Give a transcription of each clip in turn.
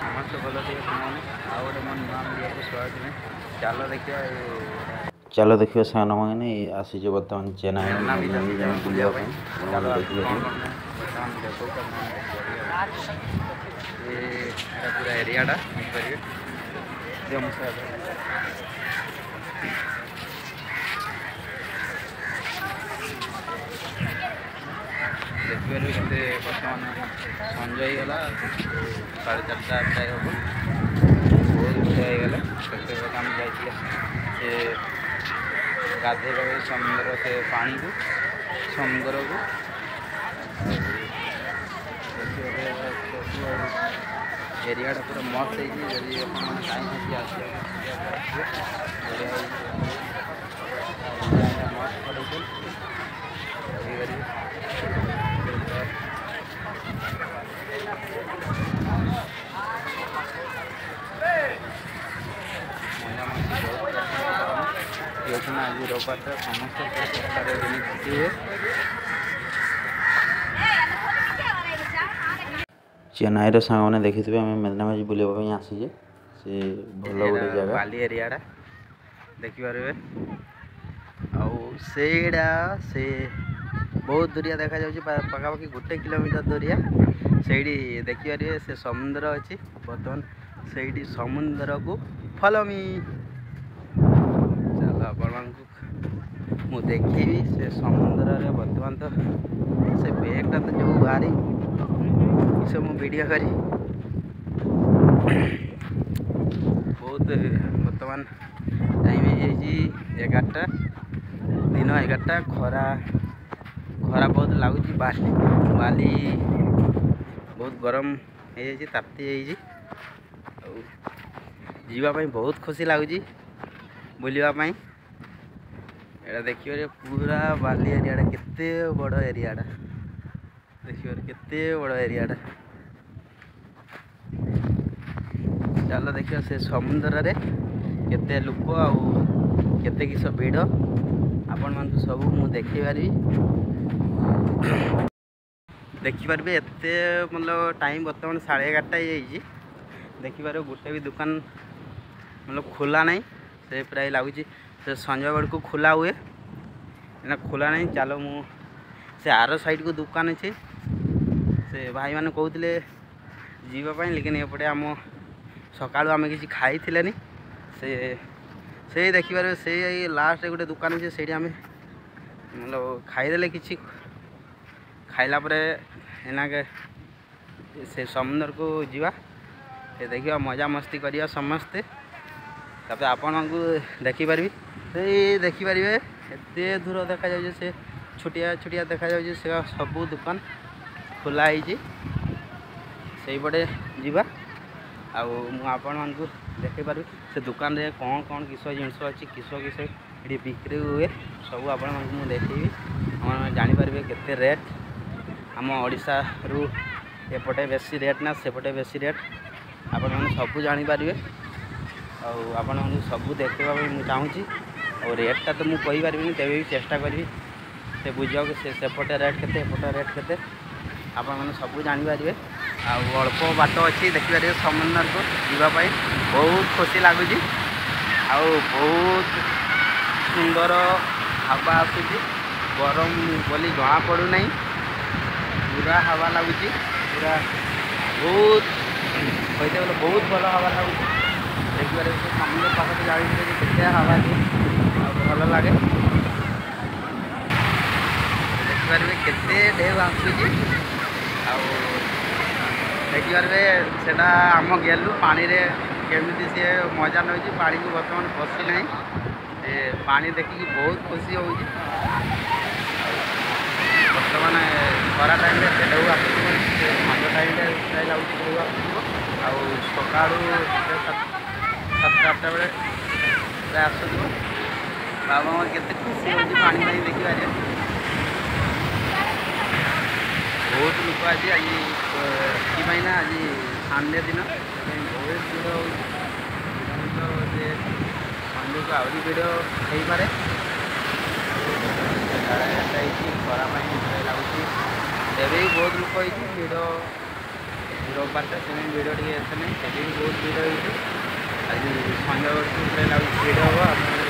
ସମସ୍ତେ ଭଲ ଥିବେ ସାଙ୍ଗମାନେ। ଆଉ ଗୋଟେ ମୋ ନୂଆ ଭିଡ଼ିଓକୁ ସ୍ୱାଗତ। ଚାଲ ଦେଖିବା ସାଙ୍ଗମାନେ ଆସିଛୁ ବର୍ତ୍ତମାନ ଚେନ୍ନାଇ ବୁଲିବା ପାଇଁ। ଚାଲ ଦେଖିବେ ବର୍ତ୍ତମାନ ଦେଖାଉଛି ଏଇଟା ପୁରା ଏରିଆଟା ବୁଝିପାରିବେ। ଦେଖିପାରିବେ କେତେ ବର୍ତ୍ତମାନ ସଞ୍ଜ ହେଇଗଲା 4:30 ପ୍ରାୟ ହେବ। ବହୁତ ବଢ଼ିଆ ହେଇଗଲା। ସେତେବେଳେ ଆମେ ଯାଇଥିଲେ ସେ ଗାଧୋଇବା ପାଇଁ ସମୁଦ୍ର ସେ ପାଣିକୁ ସମୁଦ୍ରକୁ ଏରିଆଟା ପୁରା ମସ୍ତ ହେଇଛି। ଯଦି ଆପଣମାନେ ଟାଇମ୍ ଅଛି ଆସିବାକୁ ବଢ଼ିଆ ହେଇଛି। ମସ୍ତ ପଡ଼ିଛି ଆଜି ରବିବାରଟା ସମସ୍ତେ ହୁଏ। ଚେନ୍ନାଇର ସାଙ୍ଗମାନେ ଦେଖିଥିବେ ଆମେ ମେଦିନାବାଜି ବୁଲିବା ପାଇଁ ଆସିଛେ। ସେ ଭଲ ଗୋଟେ ଜାଗା ବାଲି ଏରିଆଟା ଦେଖିପାରିବେ। ଆଉ ସେଇଟା ସେ ବହୁତ ଦୂରିଆ ଦେଖାଯାଉଛି, ପାଖାପାଖି 1 କିଲୋମିଟର ଦୂରିଆ। ସେଇଠି ଦେଖିପାରିବେ ସେ ସମୁଦ୍ର ଅଛି। ବର୍ତ୍ତମାନ ସେଇଠି ସମୁଦ୍ରକୁ ଫଲୋ ମି। ଚାଲ ଆପଣମାନଙ୍କୁ ମୁଁ ଦେଖିବି ସେ ସମୁଦ୍ରରେ। ବର୍ତ୍ତମାନ ତ ସେ ବ୍ୟାଗ୍ଟା ତ ଯେଉଁ ଭାରି ସେ ମୁଁ ଭିଡ଼ିଓ କରି ବହୁତ ବର୍ତ୍ତମାନ ଟାଇମ୍ ହେଇଯାଇଛି 11ଟା, ଦିନ 11ଟା। ଖରା ବହୁତ ଲାଗୁଛି। ବାଲି ବହୁତ ଗରମ ହେଇଯାଇଛି, ତାତି ହେଇଛି। ଆଉ ଯିବା ପାଇଁ ବହୁତ ଖୁସି ଲାଗୁଛି ବୁଲିବା ପାଇଁ। ଏଇଟା ଦେଖିବାରେ ପୁରା ବାଲି ଏରିଆଟା, କେତେ ବଡ଼ ଏରିଆଟା ଦେଖିବାରେ, କେତେ ବଡ଼ ଏରିଆଟା। ଚାଲ ଦେଖିବା ସେ ସମୁଦ୍ରରେ କେତେ ଲୋକ ଆଉ କେତେ କିସ ଭିଡ଼ ଆପଣମାନଙ୍କୁ ସବୁ ମୁଁ ଦେଖେଇ ପାରିବି। ଦେଖିପାରିବେ ଏତେ ମତଲବ ଟାଇମ୍ ବର୍ତ୍ତମାନ 11:30 ହେଇଯାଇଛି। ଦେଖିପାରିବେ ଗୋଟେ ବି ଦୋକାନ ମତଲବ ଖୋଲା ନାହିଁ। ସେ ପ୍ରାୟ ଲାଗୁଛି ସେ ସଞ୍ଜ ବେଳକୁ ଖୋଲା ହୁଏ, ଏଇନା ଖୋଲା ନାହିଁ। ଚାଲ ମୁଁ ସେ ଆର ସାଇଡ଼କୁ ଦୋକାନ ଅଛି। ସେ ଭାଇମାନେ କହୁଥିଲେ ଯିବା ପାଇଁ, ଲେକିନ୍ ଏପଟେ ଆମ ସକାଳୁ ଆମେ କିଛି ଖାଇଥିଲେନି। ସେଇ ଦେଖିପାରିବେ ସେଇ ଲାଷ୍ଟରେ ଗୋଟେ ଦୋକାନ ଅଛି। ସେଇଠି ଆମେ ମତଲବ ଖାଇଦେଲେ, କିଛି ଖାଇଲା ପରେ ଏନାକେ ସେ ସମୁଦ୍ରକୁ ଯିବା, ଦେଖିବା ମଜାମସ୍ତି କରିବା ସମସ୍ତେ। ତାପରେ ଆପଣଙ୍କୁ ଦେଖିପାରିବି, ସେଇ ଦେଖିପାରିବେ ଏତେ ଦୂର ଦେଖାଯାଉଛି। ସେ ଛୋଟିଆ ଦେଖାଯାଉଛି। ସେ ସବୁ ଦୋକାନ ଖୋଲା ହେଇଛି। ସେଇପଟେ ଯିବା। ଆଉ ମୁଁ ଆପଣମାନଙ୍କୁ ଦେଖେଇପାରିବି ସେ ଦୋକାନରେ କ'ଣ କିସ ଜିନିଷ ଅଛି, କିସ ଏଠି ବିକ୍ରି ହୁଏ, ସବୁ ଆପଣମାନଙ୍କୁ ମୁଁ ଦେଖେଇବି। ଆପଣ ଜାଣିପାରିବେ କେତେ ରେଟ୍। ଆମ ଓଡ଼ିଶାରୁ ଏପଟେ ବେଶୀ ରେଟ୍ ନା ସେପଟେ ବେଶୀ ରେଟ୍, ଆପଣମାନେ ସବୁ ଜାଣିପାରିବେ। ଆଉ ଆପଣମାନଙ୍କୁ ସବୁ ଦେଖେଇବା ପାଇଁ ମୁଁ ଚାହୁଁଛି। ଆଉ ରେଟ୍ଟା ତ ମୁଁ କହିପାରିବିନି, ତେବେ ବି ଚେଷ୍ଟା କରିବି ସେ ବୁଝିବାକୁ ସେପଟେ ରେଟ୍ କେତେ, ଏପଟେ ରେଟ୍ କେତେ, ଆପଣମାନେ ସବୁ ଜାଣିପାରିବେ। ଆଉ ଅଳ୍ପ ବାଟ ଅଛି ଦେଖିପାରିବେ ସମୁଦ୍ରକୁ ଯିବା ପାଇଁ। ବହୁତ ଖୁସି ଲାଗୁଛି ଆଉ ବହୁତ ସୁନ୍ଦର ହାୱା ଆସୁଛି। ଗରମ ବୋଲି ଜଣା ପଡ଼ୁନାହିଁ, ପୁରା ହାୱା ଲାଗୁଛି। ପୁରା ବହୁତ କହିତେ ଗଲେ ବହୁତ ଭଲ ହାୱା ଲାଗୁଛି। ଦେଖିପାରିବେ ସେ ସମୁଦ୍ର ପାଖରେ ଜାଣିଥିଲେ ଯେ କେତେ ହାୱା ଦିଏ ଆଉ ଭଲ ଲାଗେ। ଦେଖିପାରିବେ କେତେ ଢେଉ ଆସୁଛି। ଆଉ ଦେଖିପାରିବେ ସେଟା ଆମ ଗେଲୁ ପାଣିରେ କେମିତି ସିଏ ମଜା ନେଉଛି। ପାଣିକୁ ବର୍ତ୍ତମାନ ପଶି ନାହିଁ, ସେ ପାଣି ଦେଖିକି ବହୁତ ଖୁସି ହେଉଛି। ବର୍ତ୍ତମାନ ଖରା ଟାଇମ୍ରେ ଢେଉ ଆସୁଥିବ, ସେ ସଞ୍ଜ ଟାଇମ୍ରେ ପ୍ରାୟ ଲାଗୁଛି ଢେଉ ଆସୁଥିବ। ଆଉ ସକାଳୁ 7-8ଟା ବେଳେ ପ୍ରାୟ ଆସୁଥିବ। ବାବା ମୋର କେତେ ଖୁସି ହେଉଛି ପାଣି ପାଇଁ ଦେଖିପାରିବେ। ବହୁତ ଲୋକ ଆଜି ଏଥିପାଇଁ ନା ଆଜି ସନ୍ଡେ ଦିନ, ସେଥିପାଇଁ ବହୁତ ଭିଡ଼ ହେଉଛି। ସେ ସନ୍ଡେକୁ ଆହୁରି ଭିଡ଼ ହେଇପାରେ। ହେଇଛି ଖରା ପାଇଁ ଲାଗୁଛି, ଏବେ ବି ବହୁତ ଲୋକ ହେଇଛି। ଭିଡ଼ ରବିବାରଟା ସେ ଭିଡ଼ିଓ ଟିକେ ଏତେ ନାହିଁ, ସେଠି ବି ବହୁତ ଭିଡ଼ ହେଉଛି। ଆଜି ସଞ୍ଜବେଳକୁ ପୁରା ଲାଗୁଛି ଭିଡ଼ ହେବ। ଆପଣମାନେ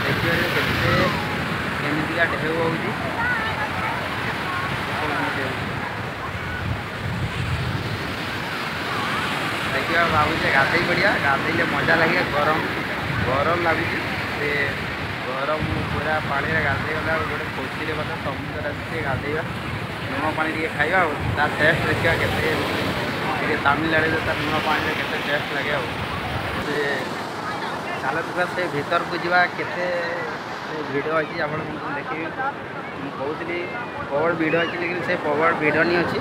ଦେଖିବାରେ କେମିତିକା ଢେଉ ହେଉଛି। ଦେଖିବା ଭାବୁଛେ ଗାଧେଇ ପଡ଼ିବା, ଗାଧେଇଲେ ମଜା ଲାଗେ। ଗରମ ଲାଗୁଛି, ସେ ଗରମ ପୁରା ପାଣିରେ ଗାଧେଇ ଗଲା ଗୋଟେ ଖୁସିରେ କଥା। ସମୁଦ୍ର ଆସିଛି ଗାଧେଇବା, ଲୁଣ ପାଣି ଟିକେ ଖାଇବା ଆଉ ତା ଟେଷ୍ଟ ଦେଖିବା କେତେ। ଟିକେ ତାମିଲନାଡ଼ୁରେ ତା ଲୁଣ ପାଣିରେ କେତେ ଟେଷ୍ଟ ଲାଗେ ଆଉ। ସେ ଚାଲ ଯିବା ସେ ଭିତରକୁ ଯିବା। କେତେ ଭିଡ଼ ଅଛି ଆପଣମାନଙ୍କୁ ଦେଖିବି। ମୁଁ କହୁଥିଲି ପ୍ରବଳ ଭିଡ଼ ଅଛି, ଲେକିନ୍ ସେ ପ୍ରବଳ ଭିଡ଼ ନି ଅଛି।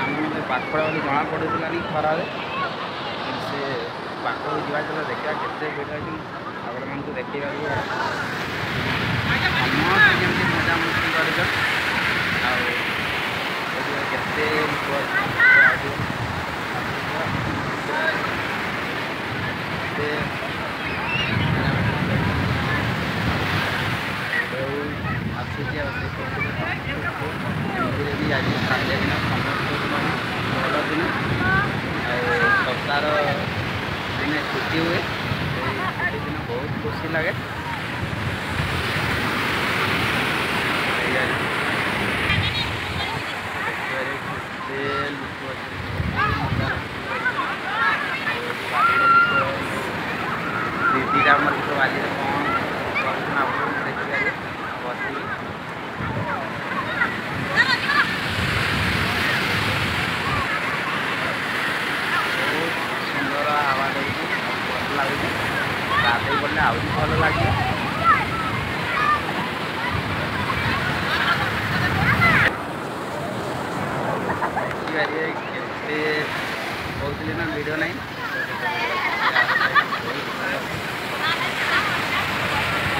ଆମମାନଙ୍କୁ ପାଖଳ ବୋଲି ଜଣାପଡ଼ୁଥିଲାନି ଖରାରେ, ସେ ପାଖକୁ ଯିବା ଚାଲ ଦେଖିବା କେତେ ଭିଡ଼ ଅଛି। ଆପଣମାନଙ୍କୁ ଦେଖିବାକୁ ସମସ୍ତେ ଯେମିତି ମଜାମସ୍ତି କରୁଛ। ଆଉ କେତେ ଲୋକ ଆସୁଛି। ଆଉ ସେ ଏମିତିରେ ବି ଆଜି ସନ୍ଧ୍ୟା ଦିନ ସମସ୍ତଙ୍କର ଭଲ ଦିନ, ଆଉ ସପ୍ତାହର ଦିନେ ଛୁଟି ହୁଏ। ସେଇ ଛୁଟି ଦିନ ବହୁତ ଖୁସି ଲାଗେ। ଦିଦିଟା ଆମର ସବୁ ଆଜିରେ କ'ଣ କରୁଛନ୍ତି ଆପଣଙ୍କୁ ଦେଖିପାରିବେ। ବସିକି ବହୁତ ସୁନ୍ଦର ହାୱା ଦେଉଛି, ଭଲ ଲାଗୁଛି। ଗାଧୋଇ ପଡ଼ିଲେ ଆହୁରି ଭଲ ଲାଗିବ। ଦେଖିପାରିବେ କେତେ କହୁଥିଲି ନା ଭିଡ଼ିଓ ନାହିଁ।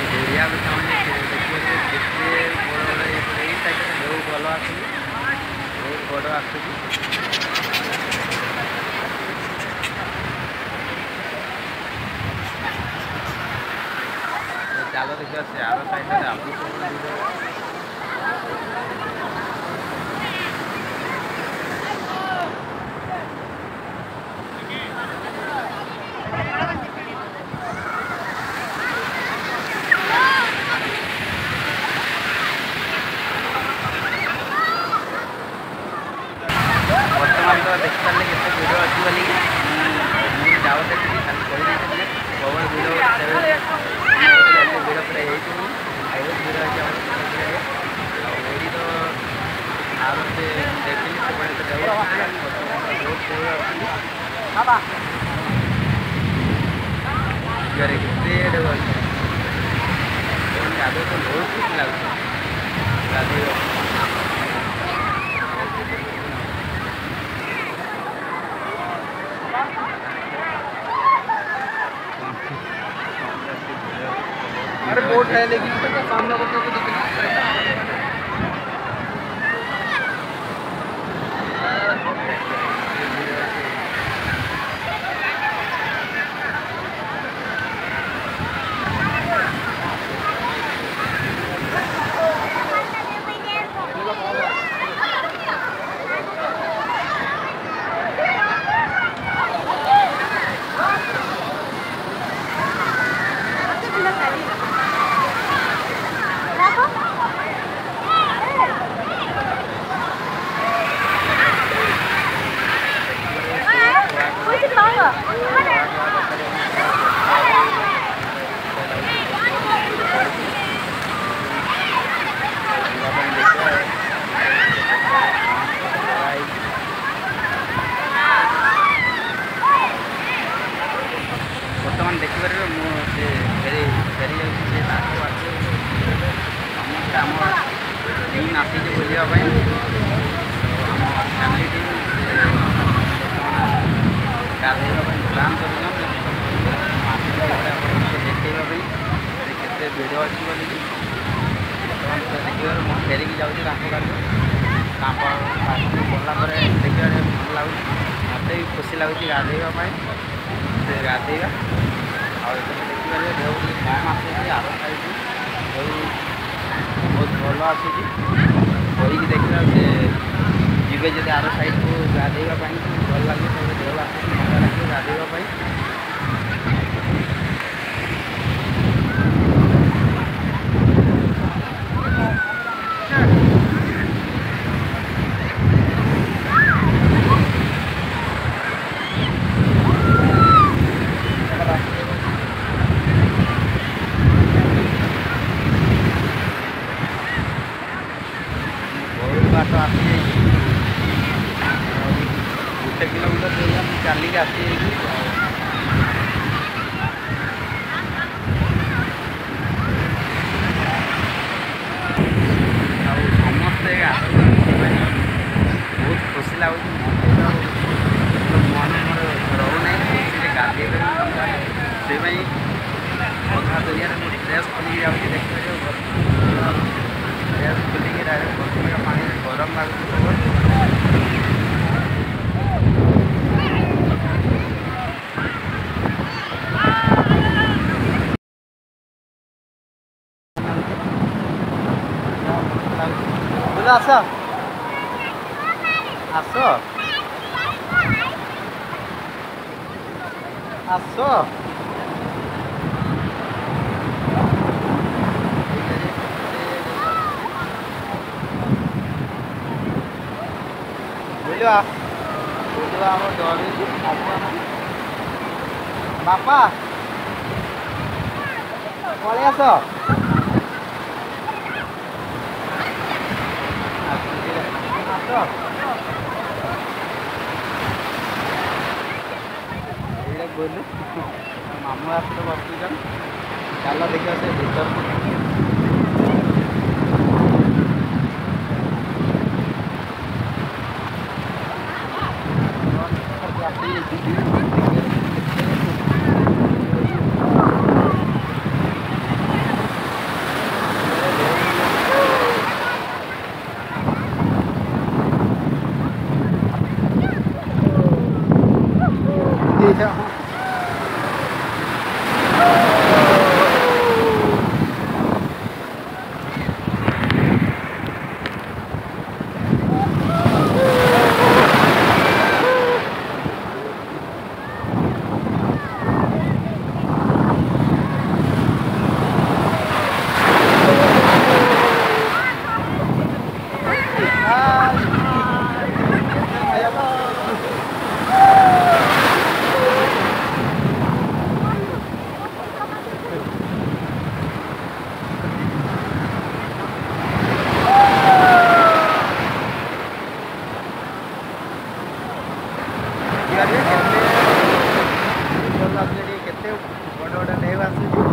ଦୌଡ଼ିବାକୁ ଚାହୁଁନି, ଦେଖିପାରିବେ କେତେ ବଡ଼ ବଡ଼ ଏଇ ସାଇଡ଼ରେ ବହୁତ ଭଲ ଆସୁଛି, ବହୁତ ବଡ଼ ଆସୁଛି। ଚାଲ ଦେଖିବା ସେ ଆର ସାଇଡ଼ରେ ଆହୁରି ପ୍ରବଳ ଭିଡ଼। ବର୍ତ୍ତମାନ ତ ଦେଖିପାରିଲେ କେତେ ଭିଡ଼ ଅଛି ବୋଲି। ମୁଁ ଯାଉଥିଲି ଖାଲି କହିଦେଇଥିଲି ପ୍ରବଳ ଭିଡ଼ ଏତେ ଭିଡ଼ ପୁରା ହେଇଛି ବୋଲି। ବହୁତ ଭିଡ଼ ଅଛି ଆଉ ଏଇଠି ତ ଆଉ ସେ ଦେଖିଲି ସେପଟେ ଢେଉ ଆସିଥିଲା। ବହୁତ ଢେଉ ଆସୁଛି, କେତେ ଢେଉ ଅଛି। ଗାଧୋଇ ତ ବହୁତ ଖୁସି ଲାଗୁଛି ଗାଧୋଇବା। अरे बोट है लेकिन इसका सामने को तो दिखना। ବର୍ତ୍ତମାନ ଦେଖିପାରିବେ ମୁଁ ସେ ଫେରି ଯାଉଛି ସେ ତାକୁ ଆସି ସମସ୍ତେ ଆମ ଟିମ୍ ଆସିଛି ବୁଲିବା ପାଇଁ। ଆମ ଫ୍ୟାମିଲି ଟିମ୍ ଗାଧୋଇବା ପାଇଁ ପ୍ଲାନ୍ କରୁଛନ୍ତି। ଆପଣଙ୍କୁ ଦେଖେଇବା ପାଇଁ ସେ କେତେ ଭିଡ଼ ଅଛି ବୋଲିକି। ବର୍ତ୍ତମାନ ତ ଦେଖିବାରେ ମୁଁ ଫେରିକି ଯାଉଛି ତାଙ୍କ ଗାଡ଼ିରେ। ତାଙ୍କ ପାଖକୁ ଗଲା ପରେ ଦେଖିବାରେ ଭଲ ଲାଗୁଛି, ମୋତେ ବି ଖୁସି ଲାଗୁଛି ଗାଧୋଇବା ପାଇଁ। ସେ ଗାଧୋଇବା ଆଉ ଏପଟେ ଦେଖିପାରିବେ ଢେଉ ଟିକେ କମ୍ ଆସୁଛି। ଆର ସାଇଡ଼୍ ଢେଉ ବହୁତ ଭଲ ଆସୁଛି। କହିକି ଦେଖିବା ସେ ଯିବେ ଯଦି ଆର ସାଇଡ଼କୁ ଗାଧୋଇବା ପାଇଁ ଭଲ ଲାଗେ, ତାହେଲେ ଦେହ ଆସିକି ମଜା ଲାଗିବ ଗାଧୋଇବା ପାଇଁ। ବହୁତ ବାଟ ଆସିଯାଇଛି, 1 କିଲୋମିଟର ଦେଇ ମୁଁ ଚାଲିକି ଆସିଯାଇଛି। ଆଉ ସମସ୍ତେ ଗାଧୋଉଛନ୍ତି, ବହୁତ ଖୁସି ଲାଗୁଛି। ମନେ ମୋର ରହୁନାହିଁ ଖୁସିରେ ଗାଧୋଇବେ ସେଥିପାଇଁ ଅଧା ଦୁନିଆରେ ମୁଁ ଡ୍ରେସ୍ ଖୋଲିକି ଯାଉଛି। ଦେଖିପାରିବ ଡ୍ରେସ୍ ଖୋଲିକି ଡାଇରେକ୍ଟ ବସିବା ପାଣିରେ ଗରମ ଲାଗୁଛି ବହୁତ। ଆସ ଆସ ଆସ ବୁଲିବା ବୁଲିବା ଆମ ଡରୁଛି ବାପା ପଳେଇ ଆସ। ଏଇଟା ବୋଲୁ ମାମୁଁ ଆସିଲେ ବସୁଛନ୍ତି, ଚାଲ ଦେଖିବା ସେ ଭିତରକୁ। କେତେ ବଡ଼ ବଡ଼ ଢେଉ ଆସୁଛି।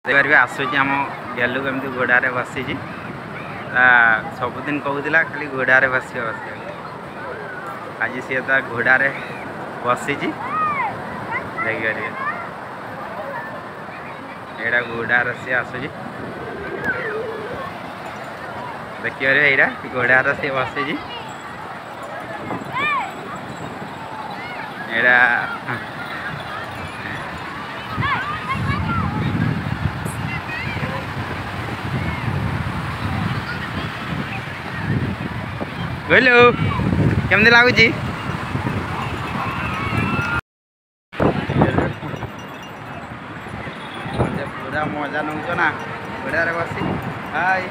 देखिए आसूँ आम गेलू कमी घोड़े बसी सबुदिन कहूला खाली घोड़े बस आज सी घोड़े बसी देखिए यहाँ घोड़ार सी आसूँ देखिए यहाँ घोड़ार सी बसी यहाँ हेलो केमती लगुच पूरा मजा नौ ना घोड़े बसी हाय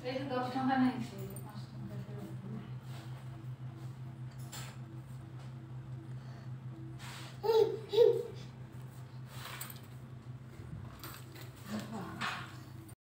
Esse 10 टଙ୍କା नहीं